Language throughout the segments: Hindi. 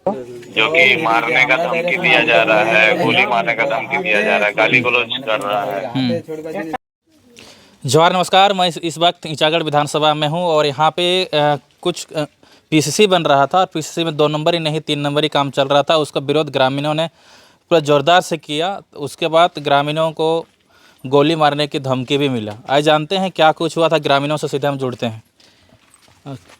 जो कि मारने का धमकी दिया जा रहा है, गोली मारने का धमकी दिया जा रहा है, गाली गलौज कर रहा है। जवाहर नमस्कार। मैं इस वक्त ईचागढ़ विधानसभा में हूं और यहां पे कुछ पीसीसी बन रहा था और पीसीसी में 2 नंबर ही नहीं 3 नंबर ही काम चल रहा था। उसका विरोध ग्रामीणों ने पूरा जोरदार से किया। उसके बाद ग्रामीणों को गोली मारने की धमकी भी मिला। आइए जानते हैं क्या कुछ हुआ था। ग्रामीणों से सीधे हम जुड़ते हैं।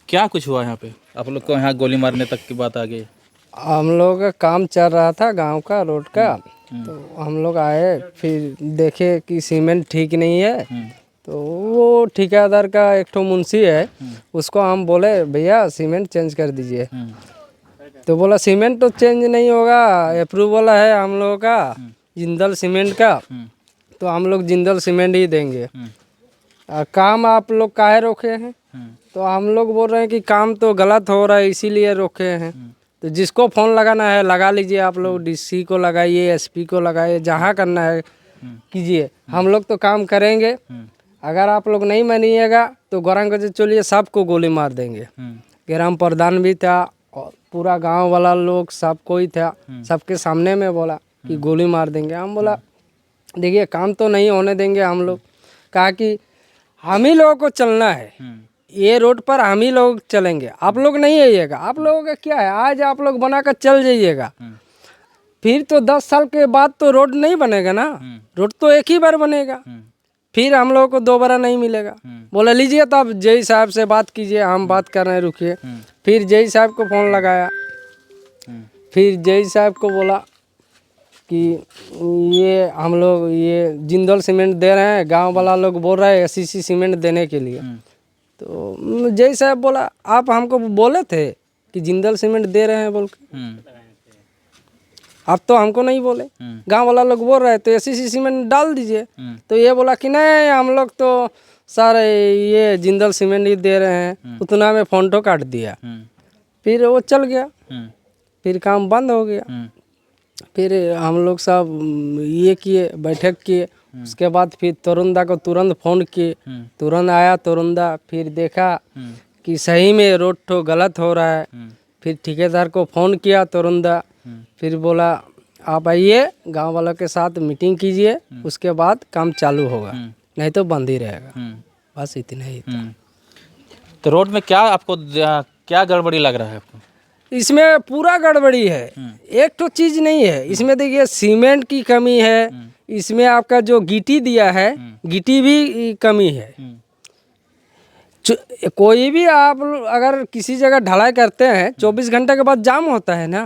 क्या कुछ हुआ यहाँ पे? आप लोग को यहाँ गोली मारने तक की बात आ गई? हम लोग का काम चल रहा था गांव का रोड का, तो हम लोग आए, फिर देखे कि सीमेंट ठीक नहीं है। तो वो ठेकेदार का एक ठो मुंशी है, उसको हम बोले भैया सीमेंट चेंज कर दीजिए। तो बोला सीमेंट तो चेंज नहीं होगा, अप्रूवल है हम लोगों का जिंदल सीमेंट का, तो हम लोग जिंदल सीमेंट ही देंगे। काम आप लोग काहे रोके हैं? तो हम लोग बोल रहे हैं कि काम तो गलत हो रहा है इसीलिए रोके हैं। तो जिसको फ़ोन लगाना है लगा लीजिए, आप लोग डीसी को लगाइए, एसपी को लगाइए, जहाँ करना है कीजिए, हम लोग तो काम करेंगे। अगर आप लोग नहीं मानिएगा तो गौरंगगंज चलिए, सबको गोली मार देंगे। ग्राम प्रधान भी था और पूरा गांव वाला लोग सब कोई था, सबके सामने में बोला कि गोली मार देंगे। हम बोला देखिए काम तो नहीं होने देंगे हम लोग। कहा कि हम ही लोगों को चलना है, ये रोड पर हम ही लोग चलेंगे, आप लोग नहीं आइएगा। आप लोगों का क्या है, आज आप लोग बनाकर चल जाइएगा, फिर तो 10 साल के बाद तो रोड नहीं बनेगा ना। रोड तो एक ही बार बनेगा, फिर हम लोगों को दोबारा नहीं मिलेगा। बोला लीजिए तब जय साहब से बात कीजिए, हम बात कर रहे हैं, रुकिए। फिर जय साहब को फ़ोन लगाया, फिर जय साहब को बोला कि ये हम लोग ये जिंदल सीमेंट दे रहे हैं, गांव वाला लोग बोल रहे हैं एसीसी सीमेंट देने के लिए। तो जय साहब बोला आप हमको बोले थे कि जिंदल सीमेंट दे रहे हैं बोल के, आप तो हमको नहीं बोले, गांव वाला लोग बोल रहे हैं तो एसीसी सीमेंट डाल दीजिए। तो ये बोला कि नहीं हम लोग तो सर ये जिंदल सीमेंट ही दे रहे हैं, उतना में फ़ोन तो काट दिया। फिर वो चल गया, फिर काम बंद हो गया। फिर हम लोग सब ये किए, बैठक किए। उसके बाद फिर तोरुंदा को तुरंत फ़ोन किए, तुरंत आया तोरुंदा, फिर देखा कि सही में रोड तो गलत हो रहा है। फिर ठेकेदार को फ़ोन किया तोरुंदा, फिर बोला आप आइए गांव वालों के साथ मीटिंग कीजिए, उसके बाद काम चालू होगा, नहीं तो बंद ही रहेगा। बस इतना ही था। तो रोड में क्या आपको क्या गड़बड़ी लग रहा है आपको? इसमें पूरा गड़बड़ी है, एक तो चीज़ नहीं है इसमें। देखिए सीमेंट की कमी है, इसमें आपका जो गिट्टी दिया है गिट्टी भी कमी है। कोई भी आप अगर किसी जगह ढलाई करते हैं 24 घंटे के बाद जाम होता है ना,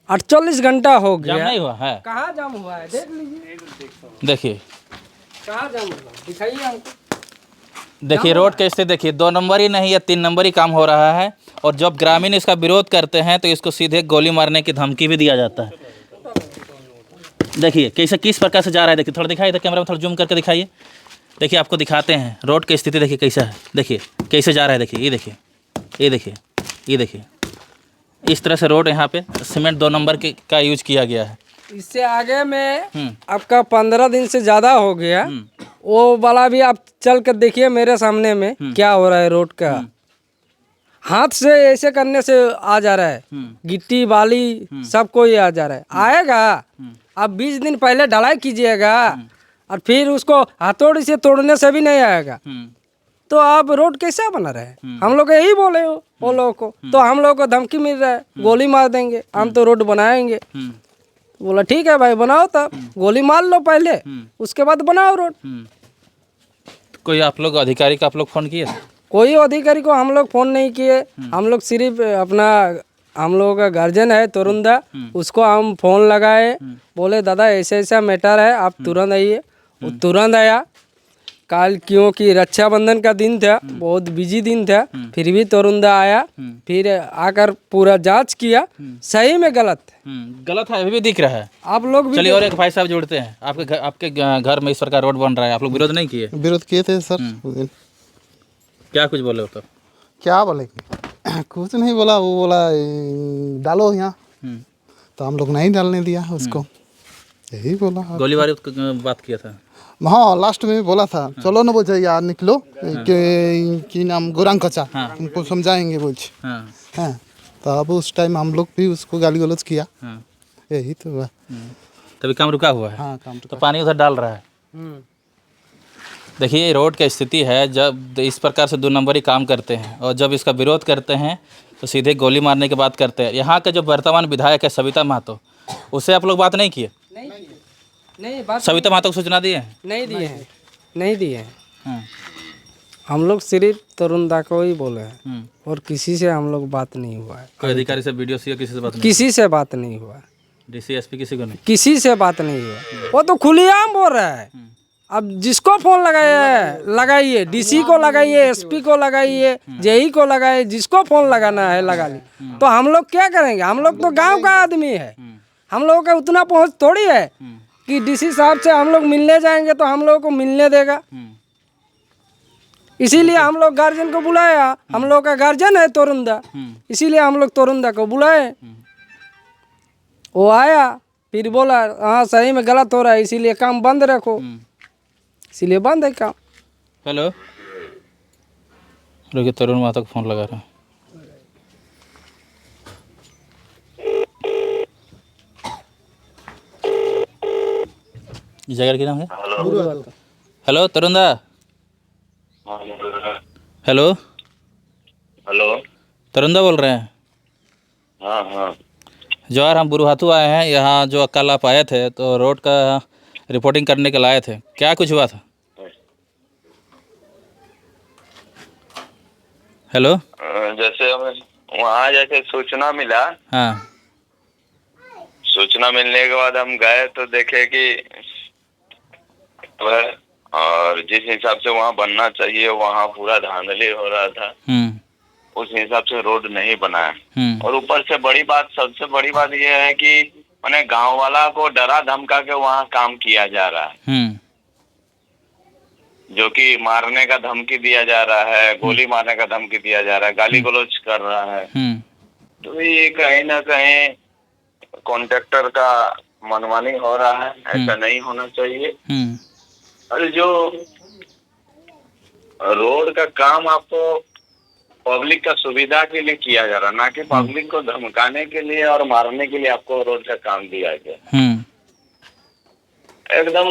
48 घंटा हो गया, जाम नहीं हुआ है। कहाँ जाम हुआ है? देख लीजिए, देखिए कहाँ जाम हुआ, दिखाइए हमको। देखिए रोड के स्थिति देखिए, 2 नंबर ही नहीं या 3 नंबर ही काम हो रहा है। और जब ग्रामीण इसका विरोध करते हैं तो इसको सीधे गोली मारने की धमकी भी दिया जाता है। देखिए कैसे किस प्रकार से जा रहा है। देखिए थोड़ा दिखाइए इधर, कैमरा में थोड़ा जूम करके दिखाइए। देखिए आपको दिखाते हैं रोड की स्थिति, देखिए कैसा है, देखिए कैसे जा रहा है। देखिए ये देखिए, ये देखिए, ये देखिए, इस तरह से रोड यहाँ पे सीमेंट 2 नंबर का यूज किया गया है। इससे आगे में आपका 15 दिन से ज़्यादा हो गया, वो वाला भी आप चल कर देखिए मेरे सामने में क्या हो रहा है। रोड का हाथ से ऐसे करने से आ जा रहा है, गिट्टी बाली सब कोई आ जा रहा है। आएगा आप 20 दिन पहले ढलाई कीजिएगा और फिर उसको हथौड़ी से तोड़ने से भी नहीं आएगा, तो आप रोड कैसे बना रहे हैं? हम लोग यही बोले हो वो लोगों को, तो हम लोग को धमकी मिल रहा है गोली मार देंगे, हम तो रोड बनाएंगे। बोला ठीक है भाई बनाओ, तब गोली मार लो पहले, उसके बाद बनाओ रोड। कोई आप लोग अधिकारी का आप लोग फ़ोन किए? कोई अधिकारी को हम लोग फ़ोन नहीं किए। हम लोग सिर्फ अपना, हम लोगों का गार्जियन है तोरुंदा, उसको हम फ़ोन लगाए, बोले दादा ऐसा ऐसा मैटर है, आप तुरंत आइए। वो तुरंत आया। कल क्योंकि रक्षाबंधन का दिन था, बहुत बिजी दिन था, फिर भी तोरुंदा आया, फिर आकर पूरा जांच किया, सही में गलत गलत है, अभी भी दिख रहा है। आप लोग भी चलिए और एक भाई साहब जुड़ते हैं। आपके घर में इस प्रकार रोड बन रहा है, आप लोग विरोध नहीं किए? विरोध किए थे सर उस दिन। क्या कुछ बोले हो तब? क्या बोले? कुछ नहीं बोला, वो बोला डालो यहाँ, तो हम लोग नहीं डालने दिया उसको, यही बोला। गोलीबारी बात किया था। हाँ लास्ट में बोला था चलो ना बोल यार निकलो कि नाम गोरंगगंज, उनको समझाएंगे बोल। हाँ तो अब उस टाइम हम लोग भी उसको गाली गलौज किया, हाँ। यही तो हुआ। तभी काम रुका हुआ है। हाँ, काम तो पानी उधर डाल रहा है। देखिए ये रोड की स्थिति है, जब इस प्रकार से 2 नंबरी काम करते हैं और जब इसका विरोध करते हैं तो सीधे गोली मारने की बात करते हैं। यहाँ के जो वर्तमान विधायक है सविता महतो, उससे आप लोग बात नहीं किए? नहीं बात सविता महतो को सूचना दिए हैं? नहीं दिए हैं, नहीं दिए हैं। हाँ। हम लोग सिर्फ तरुणदा को ही बोले हैं और किसी से हम लोग बात नहीं हुआ है। कोई अधिकारी से, वीडियो से, किसी से बात नहीं? किसी से बात नहीं हुआ है, डीसी एसपी किसी को नहीं? किसी से बात नहीं हुआ। वो तो खुलेआम बोल रहा है। अब जिसको फोन लगाइए, डीसी को लगाइए, एसपी को लगाइए, जेई को लगाइए, जिसको फोन लगाना है लगा ली। तो हम लोग क्या करेंगे? हम लोग तो गांव का आदमी है, हम लोगों का उतना पहुंच थोड़ी है कि डीसी साहब से हम लोग मिलने जाएंगे तो हम लोगों को मिलने देगा। इसीलिए हम लोग गार्जियन को बुलाया, हम लोग का गार्जियन है तोरुंदा, इसीलिए हम लोग तोरुंदा को बुलाए। वो आया, फिर बोला हाँ सही में गलत हो रहा है, इसीलिए काम बंद रखो, इसीलिए बंद है काम। हेलो, रुकिए, तरुण महतो को फोन लगा रहा हूँ। इस जगह क्या नाम है? हेलो तरुण दा। हेलो, हेलो, तरुण दा बोल रहे हैं? हाँ हाँ, जवाहर, हम बुरुहातू आए हैं यहाँ। जो कल आप आए थे तो रोड का रिपोर्टिंग करने के लाए थे, क्या कुछ हुआ था? हेलो, जैसे हमें वहाँ जैसे सूचना मिला, हाँ, सूचना मिलने के बाद हम गए तो देखे कि और जिस हिसाब से वहाँ बनना चाहिए वहाँ पूरा धांधली हो रहा था, उस हिसाब से रोड नहीं बना है। और ऊपर से बड़ी बात, सबसे बड़ी बात यह है कि मैंने गांव वाला को डरा धमका के वहाँ काम किया जा रहा है, जो कि मारने का धमकी दिया जा रहा है, गोली मारने का धमकी दिया जा रहा है, गाली गलौज कर रहा है। तो ये कहीं ना कहीं कॉन्ट्रैक्टर का मनमानी हो रहा है, ऐसा नहीं होना चाहिए। और जो रोड का काम आपको पब्लिक का सुविधा के लिए किया जा रहा, ना कि पब्लिक को धमकाने के लिए और मारने के लिए आपको रोड का काम दिया गया। एकदम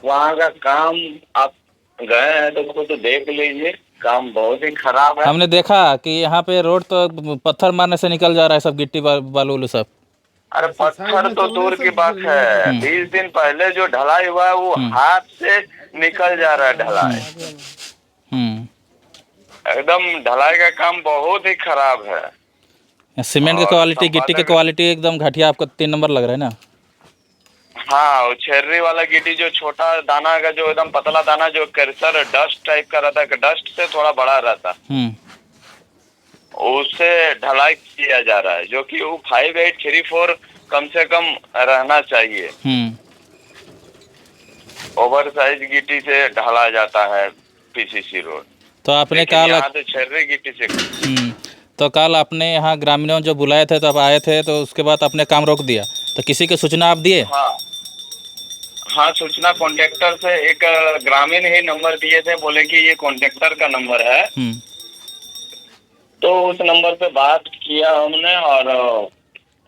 वहाँ का काम आप गए हैं तो खुद देख लीजिए, काम बहुत ही खराब है। हमने देखा कि यहाँ पे रोड तो पत्थर मारने से निकल जा रहा है, सब गिट्टी बालू सब। अरे पत्थर तो दूर की बात है, 20 दिन पहले जो ढलाई हुआ है वो हाथ से निकल जा रहा है ढलाई। एकदम ढलाई का काम बहुत ही खराब है। सीमेंट की क्वालिटी, गिट्टी की क्वालिटी एकदम घटिया, आपको 3 नंबर लग रहा है ना? हाँ, वो छर्री वाला गिट्टी जो छोटा दाना का, जो एकदम पतला दाना, जो कर्सर डस्ट टाइप का रहता है, डस्ट से थोड़ा बड़ा रहता, उससे ढलाई किया जा रहा है, जो कि वो 5834 कम से कम रहना चाहिए। ओवर साइज गिट्टी से ढला जाता है पीसीसी रोड। तो आपने कल तो छर्री गिट्टी से तो कल आपने यहाँ ग्रामीणों जो बुलाए थे तब आए थे, तो उसके बाद आपने काम रोक दिया, तो किसी की सूचना आप दिए? हाँ, सूचना कॉन्ट्रैक्टर से, एक ग्रामीण ही नंबर दिए थे, बोले कि ये कॉन्ट्रैक्टर का नंबर है। तो उस नंबर पे बात किया हमने और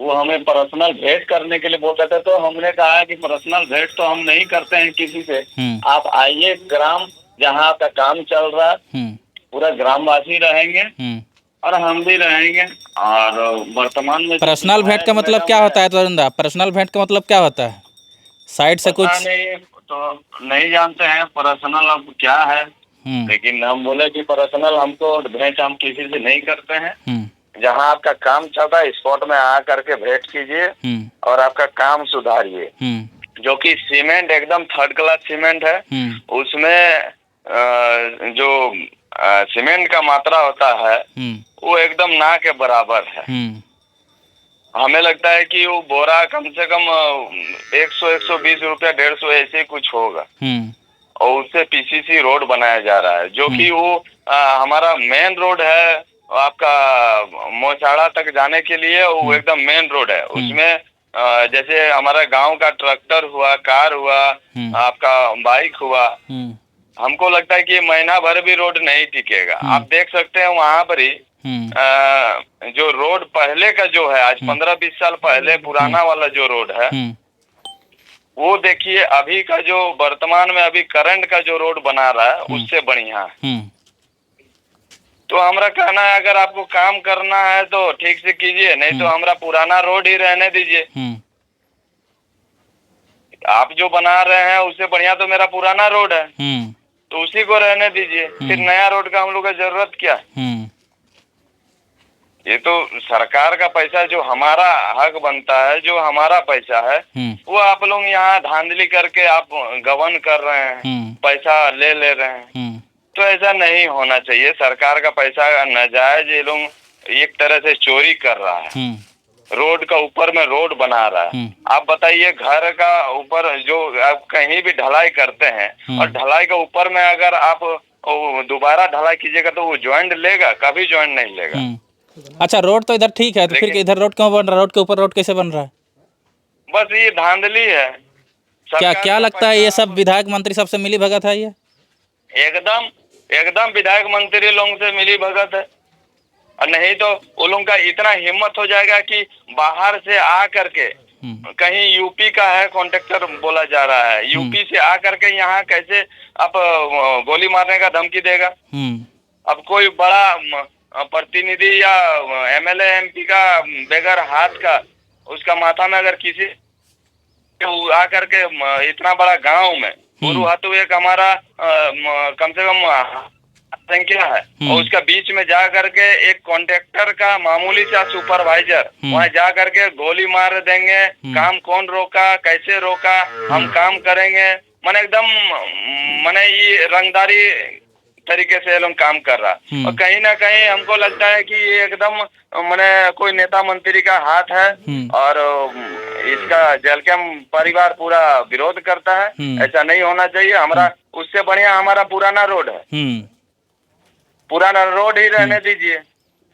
वो हमें पर्सनल भेंट करने के लिए बोल रहे थे। तो हमने कहा कि पर्सनल भेंट तो हम नहीं करते हैं किसी से, आप आइए ग्राम जहाँ आपका काम चल रहा है, पूरा ग्रामवासी रहेंगे और हम भी रहेंगे। और वर्तमान में पर्सनल भेंट का मतलब क्या होता है तरुण? पर्सनल भेंट का मतलब क्या होता है? साइड से कुछ नहीं, तो नहीं जानते हैं पर्सनल अब क्या है, लेकिन हम बोले कि पर्सनल हमको भेंट हम किसी से नहीं करते हैं। जहाँ आपका काम चल रहा है स्पॉट में आ करके भेंट कीजिए और आपका काम सुधारिए। जो कि सीमेंट एकदम 3rd क्लास सीमेंट है, उसमें जो सीमेंट का मात्रा होता है वो एकदम ना के बराबर है। हमें लगता है कि वो बोरा कम से कम 100-120 रुपया, 150 ऐसे कुछ होगा, और उससे पीसीसी रोड बनाया जा रहा है, जो कि वो हमारा मेन रोड है आपका मोचाड़ा तक जाने के लिए। वो एकदम मेन रोड है, उसमें जैसे हमारा गांव का ट्रैक्टर हुआ, कार हुआ, आपका बाइक हुआ, हमको लगता है कि महीना भर भी रोड नहीं टिकेगा। आप देख सकते हैं वहाँ पर ही जो रोड पहले का जो है, आज 15-20 साल पहले पुराना वाला जो रोड है, वो देखिए अभी का जो वर्तमान में अभी करंट का जो रोड बना रहा है उससे बढ़िया है। तो हमारा कहना है अगर आपको काम करना है तो ठीक से कीजिए, नहीं तो हमारा पुराना रोड ही रहने दीजिए। आप जो बना रहे हैं उससे बढ़िया तो मेरा पुराना रोड है, तो उसी को रहने दीजिए। फिर नया रोड का हम लोग का जरूरत क्या है? ये तो सरकार का पैसा जो हमारा हक बनता है, जो हमारा पैसा है, वो आप लोग यहाँ धांधली करके आप गबन कर रहे हैं, पैसा ले रहे हैं। तो ऐसा नहीं होना चाहिए। सरकार का पैसा नाजायज ये लोग एक तरह से चोरी कर रहा है। रोड का ऊपर में रोड बना रहा है। आप बताइए, घर का ऊपर जो आप कहीं भी ढलाई करते हैं और ढलाई के ऊपर में अगर आप दोबारा ढलाई कीजिएगा तो वो ज्वाइंट लेगा? कभी ज्वाइंट नहीं लेगा। अच्छा, रोड तो इधर ठीक है, तो फिर इधर रोड क्यों बन रहा है? रोड के ऊपर रोड कैसे बन रहा है? बस ये धांधली है। क्या लगता है ये सब विधायक मंत्री सबसे मिली भगत है? ये एकदम विधायक मंत्री लोगों से मिली भगत है। और नहीं तो वो लोगों का इतना हिम्मत हो जाएगा कि बाहर से आ करके, कहीं यूपी का है कॉन्ट्रैक्टर बोला जा रहा है, यूपी से आ करके यहाँ कैसे आप गोली मारने का धमकी देगा? अब कोई बड़ा प्रतिनिधि या एमएलए एमपी का बेगर हाथ का उसका माथा में अगर किसी आ करके इतना बड़ा गांव में गुरुहातु एक हमारा कम से कम संख्या है, और उसका बीच में जा करके एक कॉन्ट्रैक्टर का मामूली सा सुपरवाइजर वहाँ जा करके गोली मार देंगे। काम कौन रोका, कैसे रोका, हम काम करेंगे। माने एकदम माने ये रंगदारी तरीके से लोग काम कर रहा। और कहीं ना कहीं हमको लगता है कि ये एकदम माने कोई नेता मंत्री का हाथ है, और इसका जलकेम परिवार पूरा विरोध करता है। ऐसा नहीं होना चाहिए। हमारा उससे बढ़िया हमारा पुराना रोड है, पुराना रोड ही रहने दीजिए।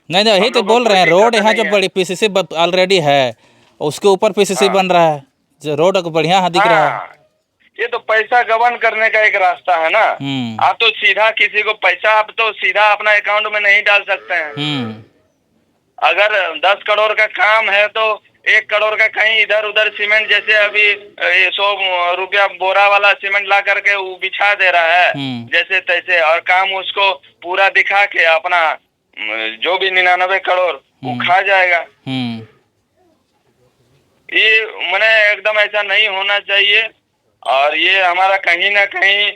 नहीं यही तो बोल रहे हैं, रोड यहाँ जो बड़ी पीसीसी ऑलरेडी है उसके ऊपर पीसीसी बन रहा है, जो रोड बढ़िया दिख रहा है। ये तो पैसा गबन करने का एक रास्ता है ना। आप तो सीधा किसी को पैसा आप तो सीधा अपना अकाउंट में नहीं डाल सकते हैं। अगर 10 करोड़ का काम है तो 1 करोड़ का कहीं इधर उधर सीमेंट, जैसे अभी 100 रुपया बोरा वाला सीमेंट ला करके वो बिछा दे रहा है जैसे तैसे, और काम उसको पूरा दिखा के अपना जो भी 99 करोड़ वो खा जाएगा। ये मैंने एकदम ऐसा नहीं होना चाहिए। और ये हमारा कहीं ना कहीं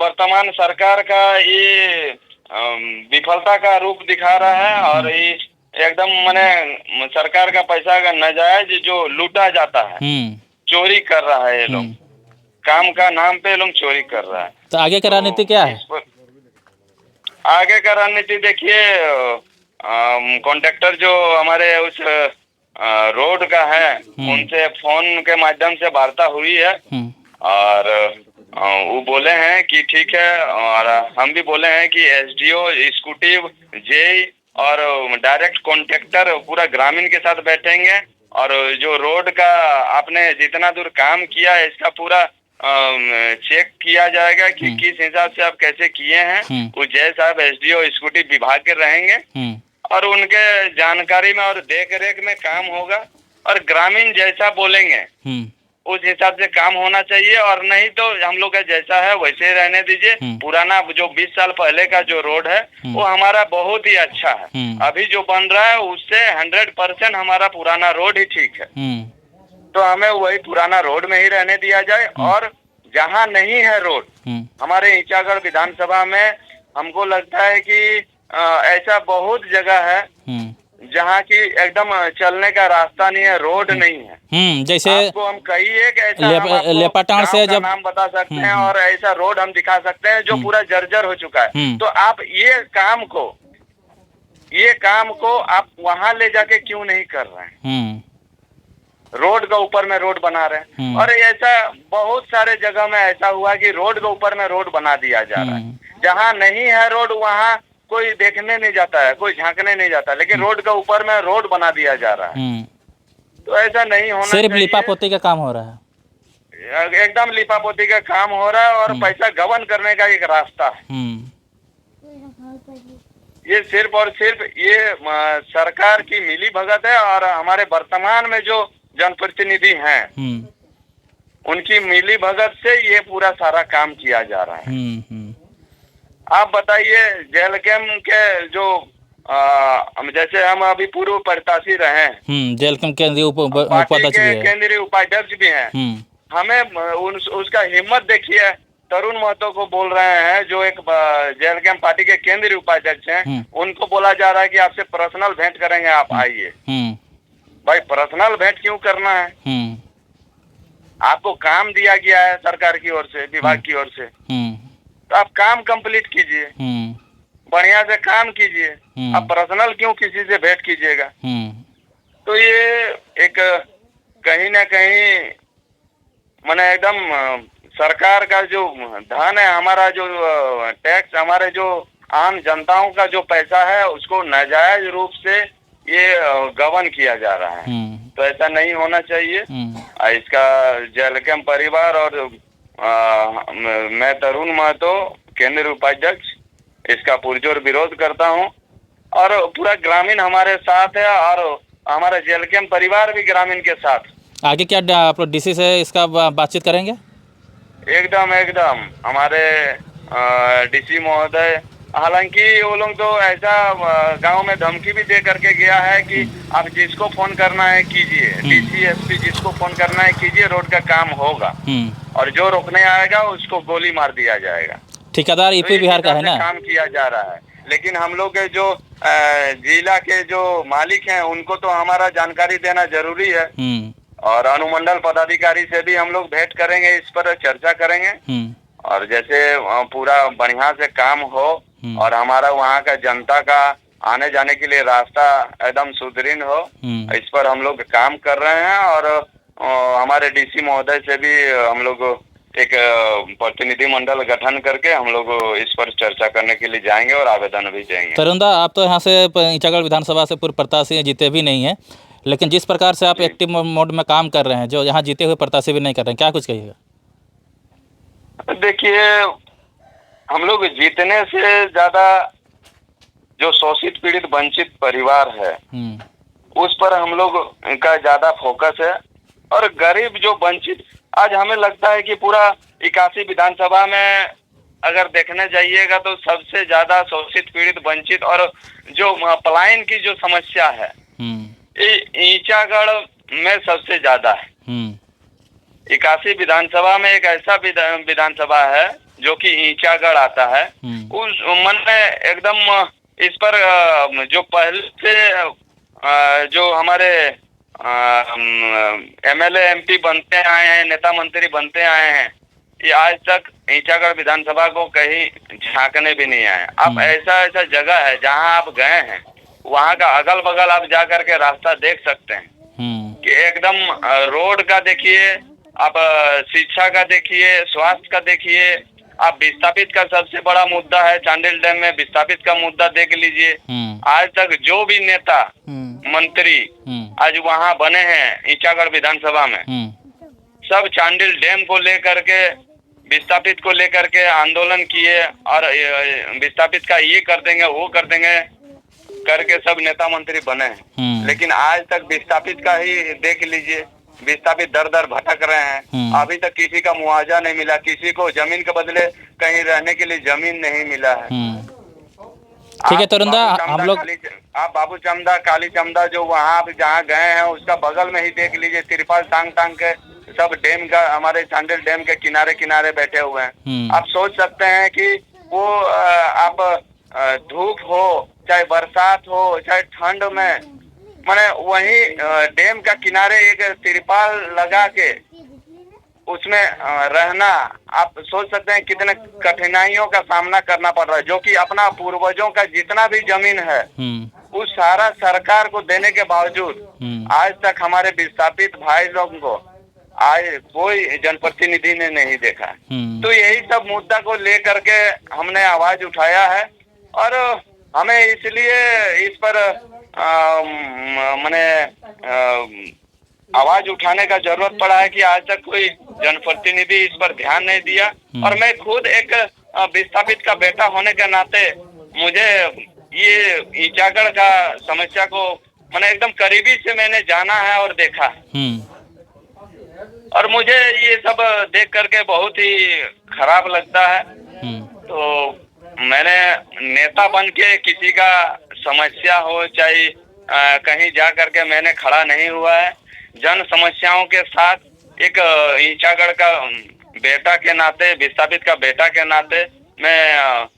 वर्तमान सरकार का ये विफलता का रूप दिखा रहा है। और ये एकदम मैंने सरकार का पैसा का नाजायज जो लूटा जाता है, चोरी कर रहा है ये लोग, काम का नाम पे लोग चोरी कर रहा है। तो आगे का रणनीति क्या है? आगे का रणनीति देखिए, कॉन्ट्रैक्टर जो हमारे उस रोड का है उनसे फोन के माध्यम से वार्ता हुई है, और वो बोले हैं कि ठीक है। और हम भी बोले हैं कि एसडीओ, एग्जीक्यूटिव, जेई और डायरेक्ट कॉन्ट्रैक्टर पूरा ग्रामीण के साथ बैठेंगे, और जो रोड का आपने जितना दूर काम किया है इसका पूरा चेक किया जाएगा कि किस हिसाब से आप कैसे किए हैं। वो जय साहब एसडीओ एग्जीक्यूटिव विभाग के रहेंगे, और उनके जानकारी में और देख रेख में काम होगा, और ग्रामीण जैसा बोलेंगे उस हिसाब से काम होना चाहिए। और नहीं तो हम लोग का जैसा है वैसे रहने दीजिए। पुराना जो 20 साल पहले का जो रोड है वो हमारा बहुत ही अच्छा है। अभी जो बन रहा है उससे 100% हमारा पुराना रोड ही ठीक है। तो हमें वही पुराना रोड में ही रहने दिया जाए। और जहाँ नहीं है रोड, हमारे ईचागढ़ विधानसभा में हमको लगता है कि ऐसा बहुत जगह है जहाँ की एकदम चलने का रास्ता नहीं है, रोड नहीं है। जैसे आपको हम कई एक ऐसा लेपाटाण से जब नाम बता सकते हैं और ऐसा रोड हम दिखा सकते हैं जो पूरा जर्जर हो चुका है। तो आप ये काम को आप वहाँ ले जाके क्यों नहीं कर रहे हैं? रोड के ऊपर में रोड बना रहे हैं। और ऐसा बहुत सारे जगह में ऐसा हुआ कि रोड के ऊपर में रोड बना दिया जा रहा है। जहाँ नहीं है रोड वहाँ कोई देखने नहीं जाता है, कोई झांकने नहीं जाता, लेकिन रोड के ऊपर में रोड बना दिया जा रहा है। तो ऐसा नहीं होना चाहिए। सिर्फ लिपापोती का काम हो रहा है, एकदम लिपापोती का काम हो रहा है, और पैसा गबन करने का एक रास्ता है। ये सिर्फ और सिर्फ ये सरकार की मिली भगत है और हमारे वर्तमान में जो जनप्रतिनिधि हैं उनकी मिली भगत से ये पूरा सारा काम किया जा रहा है। आप बताइए जेल कैंप के जो जैसे हम अभी पूर्व प्रत्याशी रहे हैं, जेल कैंप केंद्रीय पार्टी के केंद्रीय उपाध्यक्ष भी हैं, हमें उसका हिम्मत देखिए, तरुण महतो को बोल रहे हैं जो एक जेल कैंप पार्टी के केंद्रीय उपाध्यक्ष हैं, उनको बोला जा रहा है कि आपसे पर्सनल भेंट करेंगे, आप आइए। भाई पर्सनल भेंट क्यों करना है? आपको काम दिया गया है सरकार की ओर से, विभाग की ओर से, तो आप काम कंप्लीट कीजिए, बढ़िया से काम कीजिए। आप पर्सनल क्यों किसी से भेंट कीजिएगा? तो ये एक कहीं ना कहीं माने एकदम सरकार का जो धन है, हमारा जो टैक्स, हमारे जो आम जनताओं का जो पैसा है, उसको नाजायज रूप से ये गबन किया जा रहा है। तो ऐसा नहीं होना चाहिए। इसका जेल कैंप परिवार और मैं तरुण महतो केंद्रीय उपाध्यक्ष इसका पुरजोर विरोध करता हूं और पूरा ग्रामीण हमारे साथ है और हमारा जेल कैंप परिवार भी ग्रामीण के साथ। आगे क्या आप लोग डीसी से इसका बातचीत करेंगे? एकदम हमारे डीसी महोदय, हालांकि वो लोग तो ऐसा गांव में धमकी भी दे करके गया है कि आप जिसको फोन करना है कीजिए, डीसी एसपी जिसको फोन करना है कीजिए, रोड का काम होगा और जो रोकने आएगा उसको गोली मार दिया जाएगा। ठेकेदार यूपी बिहार का है ना? काम किया जा रहा है, लेकिन हम लोग के जो जिला के जो मालिक हैं उनको तो हमारा जानकारी देना जरूरी है और अनुमंडल पदाधिकारी से भी हम लोग भेंट करेंगे, इस पर चर्चा करेंगे और जैसे पूरा बढ़िया से काम हो और हमारा वहाँ का जनता का आने जाने के लिए रास्ता एकदम सुदृढ़ हो, इस पर हम लोग काम कर रहे हैं और हमारे डीसी महोदय से भी हम लोग एक प्रतिनिधि मंडल गठन करके हम लोग इस पर चर्चा करने के लिए जाएंगे और आवेदन भी देंगे। तरुण दा, आप तो यहाँ से ईचागढ़ विधानसभा से पूर्व प्रत्याशी जीते भी नहीं है, लेकिन जिस प्रकार से आप एक्टिव मोड में काम कर रहे हैं, जो यहाँ जीते हुए प्रत्याशी भी नहीं कर रहे हैं, क्या कुछ कहिएगा? देखिए, हम लोग जीतने से ज्यादा जो शोषित पीड़ित वंचित परिवार है उस पर हम लोग का ज्यादा फोकस है और गरीब जो वंचित, आज हमें लगता है कि पूरा 81 विधानसभा में अगर देखने जाइएगा तो सबसे ज्यादा शोषित पीड़ित वंचित और जो पलायन की जो समस्या है ईचागढ़ में सबसे ज्यादा है। 81 विधानसभा में एक ऐसा विधानसभा है जो कि ईचागढ़ आता है। उस मन में एकदम इस पर जो पहले से जो हमारे एमएलए एमपी बनते आए हैं, नेता मंत्री बनते आए हैं, ये आज तक ईचागढ़ विधानसभा को कहीं झांकने भी नहीं आए। अब ऐसा जगह है जहां आप गए हैं, वहां का अगल बगल आप जा करके रास्ता देख सकते हैं कि एकदम रोड का देखिए, आप शिक्षा का देखिए, स्वास्थ्य का देखिए, आप विस्थापित का सबसे बड़ा मुद्दा है चांडिल डैम में, विस्थापित का मुद्दा देख लीजिए। आज तक जो भी नेता मंत्री आज वहाँ बने हैं ईचागढ़ विधानसभा में, सब चांडिल डैम को लेकर के, विस्थापित को लेकर के आंदोलन किए और विस्थापित का ये कर देंगे वो कर देंगे करके सब नेता मंत्री बने हैं। लेकिन आज तक विस्थापित का ही देख लीजिए, विस्थापित दर दर भटक रहे हैं। अभी तक किसी का मुआवजा नहीं मिला, किसी को जमीन के बदले कहीं रहने के लिए जमीन नहीं मिला है। ठीक है तरुण दा, हम लोग आप बाबू चमदा, काली चमदा जो वहाँ आप जहाँ गए हैं उसका बगल में ही देख लीजिए, तिरपाल टांग टांग के सब डैम का, हमारे चांडिल डैम के किनारे किनारे बैठे हुए हैं। आप सोच सकते हैं कि वो आप धूप हो चाहे बरसात हो चाहे ठंड में, माने वही डैम का किनारे एक तिरपाल लगा के उसमें रहना, आप सोच सकते हैं कितने कठिनाइयों का सामना करना पड़ रहा है, जो कि अपना पूर्वजों का जितना भी जमीन है उस सारा सरकार को देने के बावजूद आज तक हमारे विस्थापित भाई लोगों को आज कोई जनप्रतिनिधि ने नहीं देखा। तो यही सब मुद्दा को लेकर के हमने आवाज उठाया है और हमें इसलिए इस पर माने आवाज उठाने का जरूरत पड़ा है कि आज तक कोई जनप्रतिनिधि इस पर ध्यान नहीं दिया। और मैं खुद एक विस्थापित का बेटा होने के नाते मुझे ये ईचागढ़ का समस्या को मैंने एकदम करीबी से मैंने जाना है और देखा है। और मुझे ये सब देख करके बहुत ही खराब लगता है। तो मैंने नेता बन के किसी का समस्या हो चाहे कहीं जा करके मैंने खड़ा नहीं हुआ है। जन समस्याओं के साथ एक ईचागढ़ का बेटा के नाते, विस्थापित का बेटा के नाते, मैं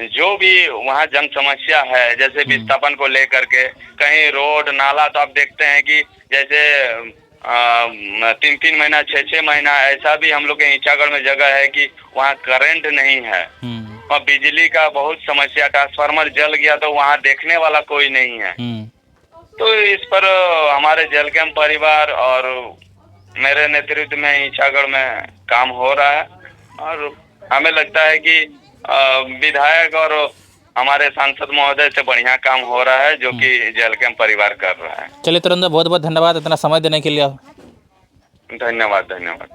जो भी वहाँ जन समस्या है, जैसे विस्थापन को लेकर के कहीं रोड नाला, तो आप देखते हैं कि जैसे 3-3 महीना 6-6 महीना ऐसा भी हम लोग के ईचागढ़ में जगह है कि वहाँ करंट नहीं है और बिजली का बहुत समस्या, ट्रांसफार्मर जल गया तो वहाँ देखने वाला कोई नहीं है। तो इस पर हमारे जलकेम परिवार और मेरे नेतृत्व में ईचागढ़ में काम हो रहा है और हमें लगता है कि विधायक और हमारे सांसद महोदय से बढ़िया काम हो रहा है जो कि जलकेम परिवार कर रहा है। चलिए तुरंत, बहुत बहुत धन्यवाद इतना समय देने के लिए। धन्यवाद।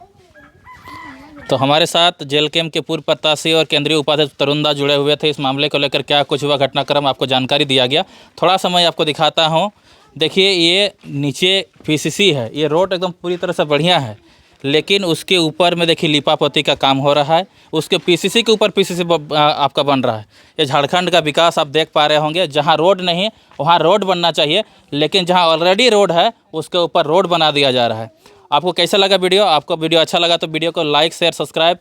तो हमारे साथ जलकेम के पूर्व प्रत्याशी और केंद्रीय उपाध्यक्ष तरुण दास जुड़े हुए थे। इस मामले को लेकर क्या कुछ हुआ, घटनाक्रम आपको जानकारी दिया गया। थोड़ा सा मैं आपको दिखाता हूँ। देखिए ये नीचे पीसीसी है, ये रोड एकदम पूरी तरह से बढ़िया है, लेकिन उसके ऊपर में देखिए लिपापोती का काम हो रहा है। उसके पीसीसी के ऊपर पीसीसी आपका बन रहा है। ये झारखंड का विकास आप देख पा रहे होंगे। जहाँ रोड नहीं वहाँ रोड बनना चाहिए, लेकिन जहाँ ऑलरेडी रोड है उसके ऊपर रोड बना दिया जा रहा है। आपको कैसा लगा वीडियो? आपको वीडियो अच्छा लगा तो वीडियो को लाइक शेयर सब्सक्राइब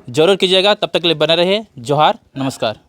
जरूर कीजिएगा। तब तक के लिए बने रहिए। जोहार, नमस्कार।